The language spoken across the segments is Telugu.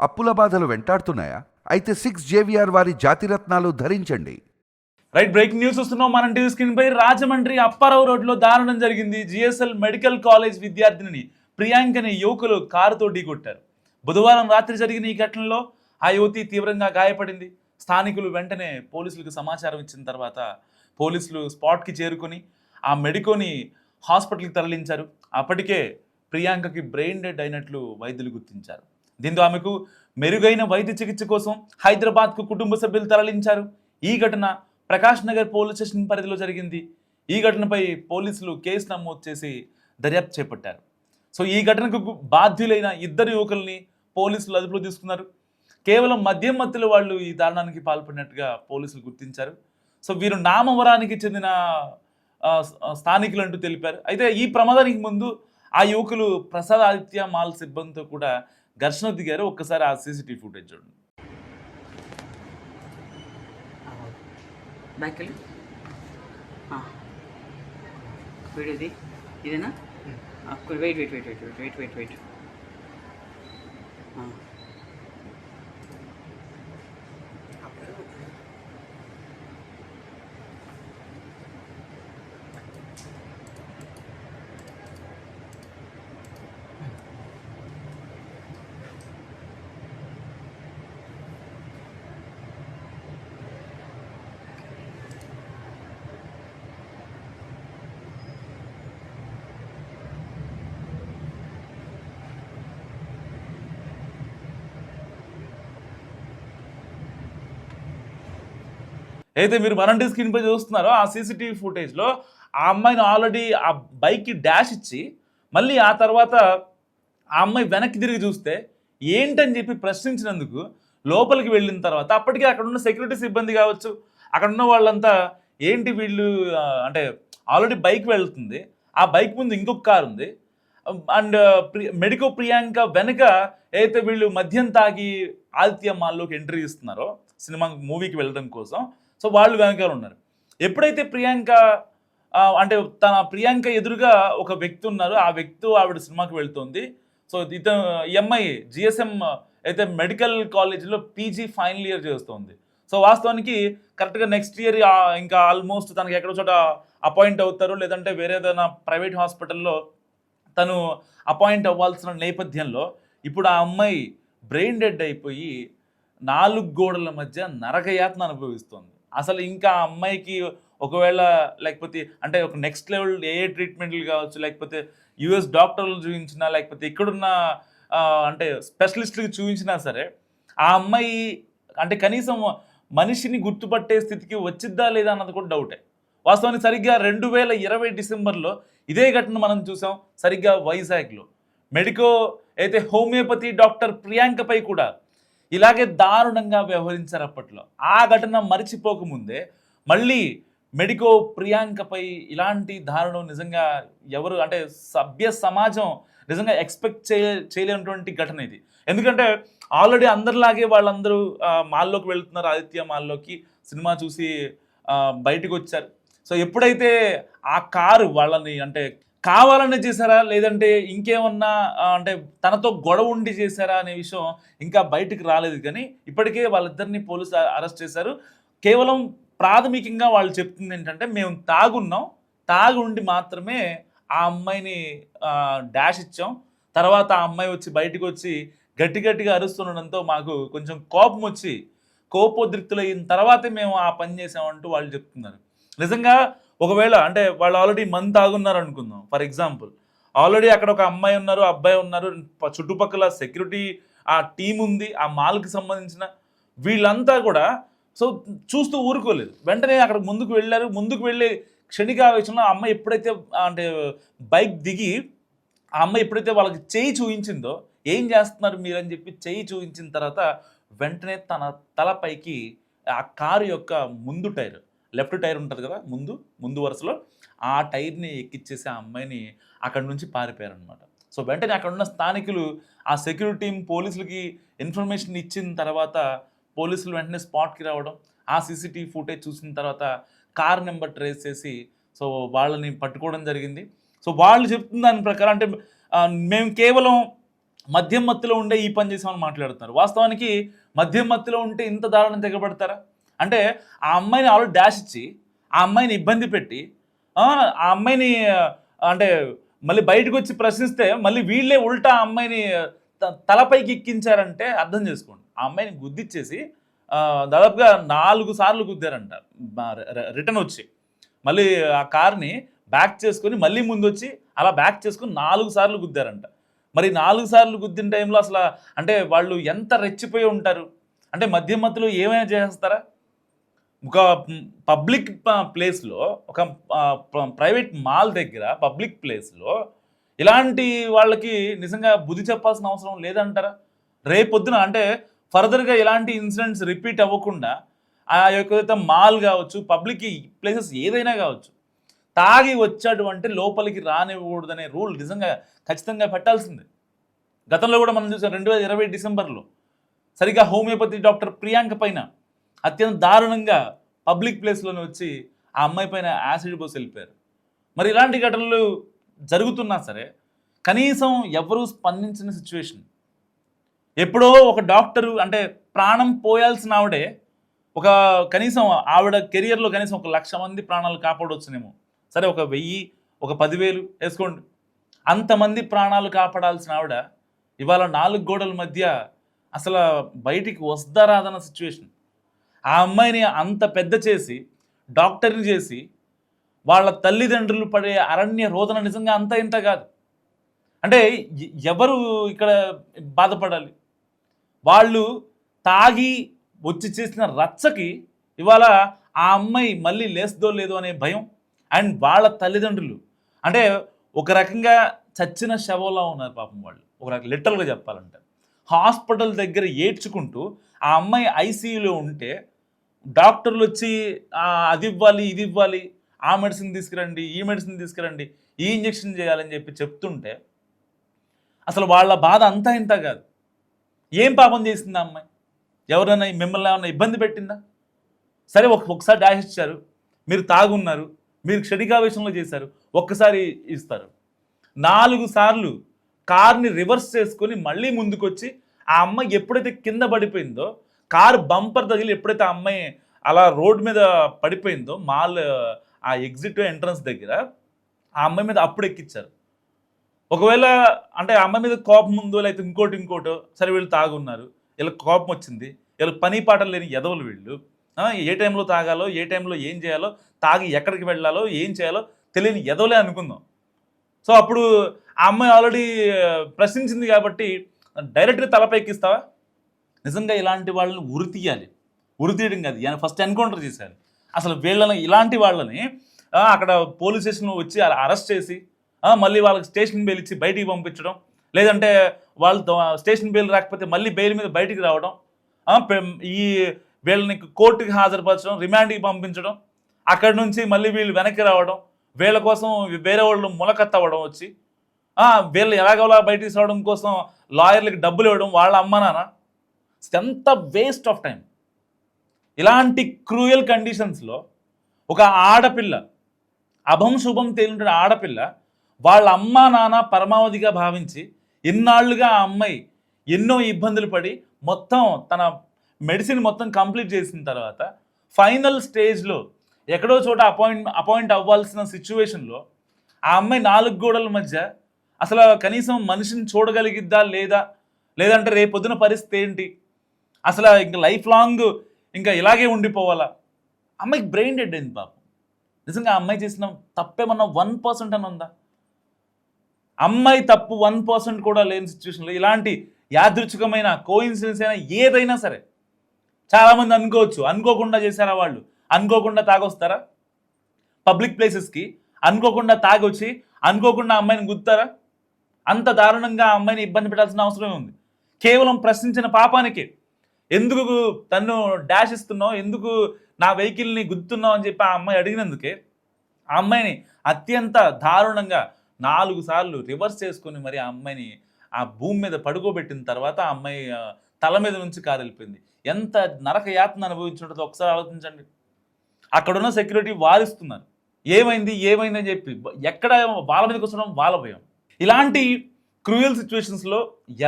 అప్పుల బాధలు వెంటాడుతున్నాయా? అయితే 6 JVR వారి జాతిరత్నాలు ధరించండి. రైట్, బ్రేకింగ్ న్యూస్ వస్తున్నాం. మనం టీవీ స్క్రీన్ పై రాజమండ్రి అప్పారావు రోడ్లో దారుణం జరిగింది. జిఎస్ఎల్ మెడికల్ కాలేజ్ విద్యార్థినిని ప్రియాంక్ అనే యువకులు కారుతో ఢీకొట్టారు. బుధవారం రాత్రి జరిగిన ఈ ఘటనలో ఆ యువతి తీవ్రంగా గాయపడింది. స్థానికులు వెంటనే పోలీసులకు సమాచారం ఇచ్చిన తర్వాత పోలీసులు స్పాట్కి చేరుకొని ఆ మెడికోని హాస్పిటల్కి తరలించారు. అప్పటికే ప్రియాంకకి బ్రెయిన్ డెడ్ అయినట్లు వైద్యులు గుర్తించారు. దీంతో ఆమెకు మెరుగైన వైద్య చికిత్స కోసం హైదరాబాద్కు కుటుంబ సభ్యులు తరలించారు. ఈ ఘటన ప్రకాష్ నగర్ పోలీస్ స్టేషన్ పరిధిలో జరిగింది. ఈ ఘటనపై పోలీసులు కేసు నమోదు చేసి దర్యాప్తు చేపట్టారు. సో ఈ ఘటనకు బాధ్యులైన ఇద్దరు యువకుల్ని పోలీసులు అదుపులో తీసుకున్నారు. కేవలం మద్యం మత్తులో వాళ్ళు ఈ దారుణానికి పాల్పడినట్టుగా పోలీసులు గుర్తించారు. సో వీరు నామవరానికి చెందిన స్థానికులు అంటూ తెలిపారు. అయితే ఈ ప్రమాదానికి ముందు ఆ యువకులు ప్రసాద్ ఆదిత్య మాల్ సిబ్బందితో కూడా ఘర్షణ దిగారు. ఒక్కసారి ఆ సీసీటీవీ ఫుటేజ్ చూడండి. బ్యాక్ వెళ్ళి వీడియోది ఇదేనా? Wait wait wait wait wait wait wait అయితే మీరు మరంటి స్క్రీన్ పై చూస్తున్నారో ఆ సీసీటీవీ ఫుటేజ్లో ఆ అమ్మాయిని ఆల్రెడీ ఆ బైక్కి డాష్ ఇచ్చి మళ్ళీ ఆ తర్వాత ఆ అమ్మాయి వెనక్కి తిరిగి చూస్తే ఏంటని చెప్పి ప్రశ్నించినందుకు లోపలికి వెళ్ళిన తర్వాత అప్పటికే అక్కడ ఉన్న సెక్యూరిటీ సిబ్బంది కావచ్చు, అక్కడ ఉన్న వాళ్ళంతా ఏంటి వీళ్ళు అంటే ఆల్రెడీ బైక్ వెళ్తుంది, ఆ బైక్ ముందు ఇంకొక కారు ఉంది అండ్ మెడికో ప్రియాంక వెనక అయితే వీళ్ళు మద్యం తాగి ఆదిత్య మాల్లోకి ఎంట్రీ ఇస్తున్నారో సినిమా మూవీకి వెళ్ళడం కోసం, సో వాళ్ళు వెనకాల ఉన్నారు. ఎప్పుడైతే ప్రియాంక అంటే తన ప్రియాంక ఎదురుగా ఒక వ్యక్తి ఉన్నారు, ఆ వ్యక్తి ఆవిడ సినిమాకి వెళ్తుంది. సో ఈ అమ్మాయి జిఎస్ఎం అయితే మెడికల్ కాలేజీలో పీజీ ఫైనల్ ఇయర్ చేస్తుంది. సో వాస్తవానికి కరెక్ట్గా నెక్స్ట్ ఇయర్ ఇంకా ఆల్మోస్ట్ తనకి ఎక్కడో చోట అపాయింట్ అవుతారు, లేదంటే వేరే ఏదైనా ప్రైవేట్ హాస్పిటల్లో తను అపాయింట్ అవ్వాల్సిన నేపథ్యంలో ఇప్పుడు ఆ అమ్మాయి బ్రెయిన్ డెడ్ అయిపోయి 4 గోడల మధ్య నరకయాతన అనుభవిస్తుంది. అసలు ఇంకా ఆ అమ్మాయికి ఒకవేళ లేకపోతే అంటే ఒక నెక్స్ట్ లెవెల్ ఏ ట్రీట్మెంట్లు కావచ్చు, లేకపోతే యుఎస్ డాక్టర్లు చూపించినా, లేకపోతే ఇక్కడున్న అంటే స్పెషలిస్టులకు చూపించినా సరే ఆ అమ్మాయి అంటే కనీసం మనిషిని గుర్తుపట్టే స్థితికి వచ్చిద్దా లేదా అన్నది కూడా డౌటే. వాస్తవానికి సరిగ్గా 2020 డిసెంబర్లో ఇదే ఘటన మనం చూసాం. సరిగ్గా వైజాగ్లో మెడికో అయితే హోమియోపతి డాక్టర్ ప్రియాంకపై కూడా ఇలాగే దారుణంగా వ్యవహరించారు అప్పట్లో. ఆ ఘటన మరిచిపోకముందే మళ్ళీ మెడికో ప్రియాంకపై ఇలాంటి దారుణం నిజంగా ఎవరు అంటే సభ్య సమాజం నిజంగా ఎక్స్పెక్ట్ చేయలేనటువంటి ఘటన ఇది. ఎందుకంటే ఆల్రెడీ అందరిలాగే వాళ్ళందరూ మాల్లోకి వెళ్తున్నారు, ఆదిత్య మాల్లోకి సినిమా చూసి బయటకు వచ్చారు. సో ఎప్పుడైతే ఆ కారు వాళ్ళని అంటే కావాలనే చేశారా లేదంటే ఇంకేమన్నా అంటే తనతో గొడవ ఉండి చేశారా అనే విషయం ఇంకా బయటకు రాలేదు. కానీ ఇప్పటికే వాళ్ళిద్దరిని పోలీసు అరెస్ట్ చేశారు. కేవలం ప్రాథమికంగా వాళ్ళు చెప్తుంది ఏంటంటే మేము తాగి ఉండి మాత్రమే ఆ అమ్మాయిని డాష్ ఇచ్చాం, తర్వాత ఆ అమ్మాయి వచ్చి బయటకు వచ్చి గట్టిగా అరుస్తుండడంతో మాకు కొంచెం కోపం వచ్చి కోపోద్రిక్తులైన తర్వాతే మేము ఆ పని చేసామంటూ వాళ్ళు చెప్తున్నారు. నిజంగా ఒకవేళ అంటే వాళ్ళు ఆల్రెడీ మందు తాగున్నారు అనుకుందాం, ఫర్ ఎగ్జాంపుల్ ఆల్రెడీ అక్కడ ఒక అమ్మాయి ఉన్నారు, అబ్బాయి ఉన్నారు, చుట్టుపక్కల సెక్యూరిటీ ఆ టీం ఉంది, ఆ మాల్కి సంబంధించిన వీళ్ళంతా కూడా సో చూస్తూ ఊరుకోలేదు. వెంటనే అక్కడ ముందుకు వెళ్ళారు. ముందుకు వెళ్ళే క్షణికావేశంలో ఆ అమ్మాయి ఎప్పుడైతే అంటే బైక్ దిగి ఆ అమ్మాయి ఎప్పుడైతే వాళ్ళకి చెయ్యి చూపించిందో ఏం చేస్తున్నారు మీరు అని చెప్పి చెయ్యి చూపించిన తర్వాత వెంటనే తన తలపైకి ఆ కారు యొక్క ముందు టైర్, లెఫ్ట్ టైర్ ఉంటుంది కదా ముందు వరుసలో, ఆ టైర్ని ఎక్కిచ్చేసి ఆ అమ్మాయిని అక్కడి నుంచి పారిపోయారనమాట. సో వెంటనే అక్కడ ఉన్న స్థానికులు ఆ సెక్యూరిటీ టీం పోలీసులకి ఇన్ఫర్మేషన్ ఇచ్చిన తర్వాత పోలీసులు వెంటనే స్పాట్కి రావడం, ఆ సీసీటీవీ ఫుటేజ్ చూసిన తర్వాత కార్ నెంబర్ ట్రేస్ చేసి సో వాళ్ళని పట్టుకోవడం జరిగింది. సో వాళ్ళు చెప్తున్న దాని ప్రకారం అంటే మేము కేవలం మద్యం మత్తులో ఉండే ఈ పని చేసామని మాట్లాడుతున్నారు. వాస్తవానికి మద్యం మత్తులో ఉంటే ఇంత దారుణం తెగబడతారా? అంటే ఆ అమ్మాయిని ఆల్రెడీ డాష్ ఇచ్చి, ఆ అమ్మాయిని ఇబ్బంది పెట్టి, ఆ అమ్మాయిని అంటే మళ్ళీ బయటకు వచ్చి ప్రశ్నిస్తే మళ్ళీ వీళ్ళే ఉల్టా ఆ అమ్మాయిని తలపైకి ఎక్కించారంటే అర్థం చేసుకోండి. ఆ అమ్మాయిని గుద్దిచ్చేసి దాదాపుగా 4 సార్లు గుద్దారంట రిటర్న్ వచ్చి. మళ్ళీ ఆ కార్ని బ్యాక్ చేసుకొని మళ్ళీ ముందొచ్చి అలా బ్యాక్ చేసుకొని 4 సార్లు గుద్దారంట. మరి 4 సార్లు గుద్దిన టైంలో అసలు అంటే వాళ్ళు ఎంత రెచ్చిపోయి ఉంటారు? అంటే మధ్య మధ్యలో ఏమైనా చేసేస్తారా? ఒక పబ్లిక్ ప్లేస్‌లో ఒక ప్రైవేట్ మాల్ దగ్గర పబ్లిక్ ప్లేస్‌లో ఇలాంటి వాళ్ళకి నిజంగా బుద్ధి చెప్పాల్సిన అవసరం లేదంటారా? రేపొద్దున అంటే ఫర్దర్‌గా ఇలాంటి ఇన్సిడెంట్స్ రిపీట్ అవ్వకుండా ఆ యొక్క మాల్ కావచ్చు, పబ్లిక్ ప్లేసెస్ ఏదైనా కావచ్చు, తాగి వచ్చాడు అంటే లోపలికి రానివ్వకూడదనే రూల్ నిజంగా ఖచ్చితంగా పెట్టాల్సిందే. గతంలో కూడా మనం చూసాం 2020 డిసెంబర్లో సరిగ్గా హోమియోపతి డాక్టర్ ప్రియాంక పైన అత్యంత దారుణంగా పబ్లిక్ ప్లేస్లోనే వచ్చి ఆ అమ్మాయి పైన యాసిడ్ పోసి వెళ్ళిపోయారు. మరి ఇలాంటి ఘటనలు జరుగుతున్నా సరే కనీసం ఎవరూ స్పందించిన సిచ్యువేషన్. ఎప్పుడో ఒక డాక్టరు అంటే ప్రాణం పోయాల్సిన ఆవిడే ఒక కనీసం ఆవిడ కెరియర్లో కనీసం 1,00,000 మంది ప్రాణాలు కాపాడవచ్చునేమో. సరే ఒక 1000, ఒక 10,000 వేసుకోండి. అంతమంది ప్రాణాలు కాపాడాల్సిన ఆవిడ ఇవాళ 4 గోడల మధ్య అసలు బయటికి వస్తా రాదన్న సిచ్యువేషన్. ఆ అమ్మాయిని అంత పెద్ద చేసి డాక్టర్ని చేసి వాళ్ళ తల్లిదండ్రులు పడే అరణ్య రోదన నిజంగా అంత ఇంత కాదు. అంటే ఎవరు ఇక్కడ బాధపడాలి? వాళ్ళు తాగి వచ్చి చేసిన రచ్చకి ఇవాళ ఆ అమ్మాయి మళ్ళీ లేస్తుందో లేదో అనే భయం. అండ్ వాళ్ళ తల్లిదండ్రులు అంటే ఒక రకంగా చచ్చిన శవంలా ఉన్నారు పాపం వాళ్ళు. ఒక రకంగా లిటరల్గా చెప్పాలంటే హాస్పిటల్ దగ్గర ఏడ్చుకుంటూ ఆ అమ్మాయి ఐసీయూలో ఉంటే డాక్టర్లు వచ్చి అది ఇవ్వాలి, ఇది ఇవ్వాలి, ఆ మెడిసిన్ తీసుకురండి, ఈ మెడిసిన్ తీసుకురండి, ఈ ఇంజెక్షన్ చేయాలని చెప్పి చెప్తుంటే అసలు వాళ్ళ బాధ అంతా ఇంత కాదు. ఏం పాపం చేసింది ఆ అమ్మాయి? ఎవరైనా మిమ్మల్ని ఏమైనా ఇబ్బంది పెట్టిందా? సరే ఒకసారి డాష్ ఇచ్చారు, మీరు తాగున్నారు, మీరు క్షణికావేశంలో చేశారు, ఒక్కసారి ఇస్తారు. 4 సార్లు కార్ని రివర్స్ చేసుకొని మళ్ళీ ముందుకొచ్చి ఆ అమ్మాయి ఎప్పుడైతే కింద పడిపోయిందో, కారు బంపర్ తగిలి ఎప్పుడైతే ఆ అమ్మాయి అలా రోడ్ మీద పడిపోయిందో మాల్ ఆ ఎగ్జిట్ ఎంట్రన్స్ దగ్గర ఆ అమ్మాయి మీద అప్పుడు ఎక్కించారు. ఒకవేళ అంటే ఆ అమ్మాయి మీద కోపం ఉందో లేకపోతే ఇంకోటో సరే వీళ్ళు తాగున్నారు, వీళ్ళకి కోపం వచ్చింది, వీళ్ళకి పని పాటలు లేని ఎదవలు వీళ్ళు, ఏ టైంలో తాగాలో, ఏ టైంలో ఏం చేయాలో, తాగి ఎక్కడికి వెళ్ళాలో, ఏం చేయాలో తెలియని ఎదవలే అనుకుందాం. సో అప్పుడు ఆ అమ్మాయి ఆల్రెడీ ప్రశ్నించింది కాబట్టి డైరెక్ట్గా తలపై ఎక్కిస్తావా? నిజంగా ఇలాంటి వాళ్ళని ఉరి తీయాలి. ఉరి తీయడం కాదు, ఫస్ట్ ఎన్కౌంటర్ చేశారు. అసలు వీళ్ళని ఇలాంటి వాళ్ళని అక్కడ పోలీస్ స్టేషన్లో వచ్చి అరెస్ట్ చేసి మళ్ళీ వాళ్ళకి స్టేషన్ బెయిల్ ఇచ్చి బయటికి పంపించడం, లేదంటే వాళ్ళతో స్టేషన్ బెయిల్ రాకపోతే మళ్ళీ బెయిల్ మీద బయటికి రావడం, ఈ వీళ్ళని కోర్టుకి హాజరుపరచడం, రిమాండ్కి పంపించడం, అక్కడి నుంచి మళ్ళీ వీళ్ళు వెనక్కి రావడం, వీళ్ళ కోసం వేరే వాళ్ళు ములకత్తవ్వడం వచ్చి వీళ్ళు ఎలాగోలా బయటికి రావడం కోసం లాయర్లకి డబ్బులు ఇవ్వడం, వాళ్ళ అమ్మ నాన్న, ఎంత వేస్ట్ ఆఫ్ టైం. ఇలాంటి క్రూయల్ కండిషన్స్లో ఒక ఆడపిల్ల, అభం శుభం తేలిన ఆడపిల్ల వాళ్ళ అమ్మ నాన్న పరమావధిగా భావించి ఇన్నాళ్లుగా ఆ అమ్మాయి ఎన్నో ఇబ్బందులు పడి మొత్తం తన మెడిసిన్ మొత్తం కంప్లీట్ చేసిన తర్వాత ఫైనల్ స్టేజ్లో ఎక్కడో చోట అపాయింట్ అవ్వాల్సిన సిచ్యువేషన్లో ఆ అమ్మాయి 4 గోడల మధ్య అసలు కనీసం మనిషిని చూడగలిగిద్దా లేదా, లేదంటే రేపొద్దున పరిస్థితి ఏంటి, అసలు ఇంకా లైఫ్ లాంగ్ ఇంకా ఇలాగే ఉండిపోవాలా? అమ్మాయికి బ్రెయిన్ డెడ్ అయింది పాపం. నిజంగా ఆ అమ్మాయి చేసిన తప్పేమన్నా 1% అని ఉందా? అమ్మాయి తప్పు 1% కూడా లేని సిచ్యువేషన్లో ఇలాంటి యాదృచ్ఛికమైన కోఇన్సిడెన్స్ అయినా ఏదైనా సరే చాలామంది అనుకోవచ్చు, అనుకోకుండా చేశారా వాళ్ళు, అనుకోకుండా తాగొస్తారా పబ్లిక్ ప్లేసెస్కి, అనుకోకుండా తాగొచ్చి అనుకోకుండా అమ్మాయిని గుద్దుతారా? అంత దారుణంగా ఆ అమ్మాయిని ఇబ్బంది పెట్టాల్సిన అవసరమే ఉంది. కేవలం ప్రశ్నించిన పాపానికి ఎందుకు తను డాష్ ఇస్తున్నావు, ఎందుకు నా వెహికల్ని గుద్దుతున్నావు అని చెప్పి ఆ అమ్మాయి అడిగినందుకే ఆ అమ్మాయిని అత్యంత దారుణంగా 4 సార్లు రివర్స్ చేసుకొని మరి ఆ అమ్మాయిని ఆ భూమి మీద పడుకోబెట్టిన తర్వాత ఆ అమ్మాయి తల మీద నుంచి కారు వెళ్ళిపోయింది. ఎంత నరక యాతన అనుభవించుంటుందో ఒకసారి ఆలోచించండి. అక్కడున్న సెక్యూరిటీ వారిస్తున్నారు, ఏమైంది ఏమైందని చెప్పి, ఎక్కడ వాళ్ళ మీదకి వస్తడం వాళ్ళ భయం. ఇలాంటి క్రూయల్ సిచ్యువేషన్స్లో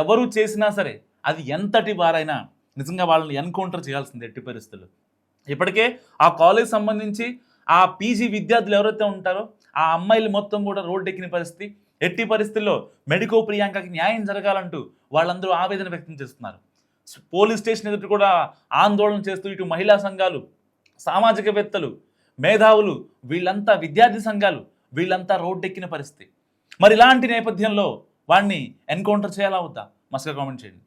ఎవరు చేసినా సరే అది ఎంతటి వారైనా నిజంగా వాళ్ళని ఎన్కౌంటర్ చేయాల్సింది ఎట్టి పరిస్థితుల్లో. ఇప్పటికే ఆ కాలేజ్ సంబంధించి ఆ పీజీ విద్యార్థులు ఎవరైతే ఉంటారో ఆ అమ్మాయిలు మొత్తం కూడా రోడ్డెక్కిన పరిస్థితి. ఎట్టి పరిస్థితుల్లో మెడికో ప్రియాంకకి న్యాయం జరగాలంటూ వాళ్ళందరూ ఆవేదన వ్యక్తం చేస్తున్నారు. పోలీస్ స్టేషన్ ఎదుట కూడా ఆందోళన చేస్తూ ఇటు మహిళా సంఘాలు, సామాజికవేత్తలు, మేధావులు, వీళ్ళంతా విద్యార్థి సంఘాలు వీళ్ళంతా రోడ్డెక్కిన పరిస్థితి. మరి ఇలాంటి నేపథ్యంలో వాడిని ఎన్కౌంటర్ చేయాలా వద్దా? మస్తుగా కామెంట్ చేయండి.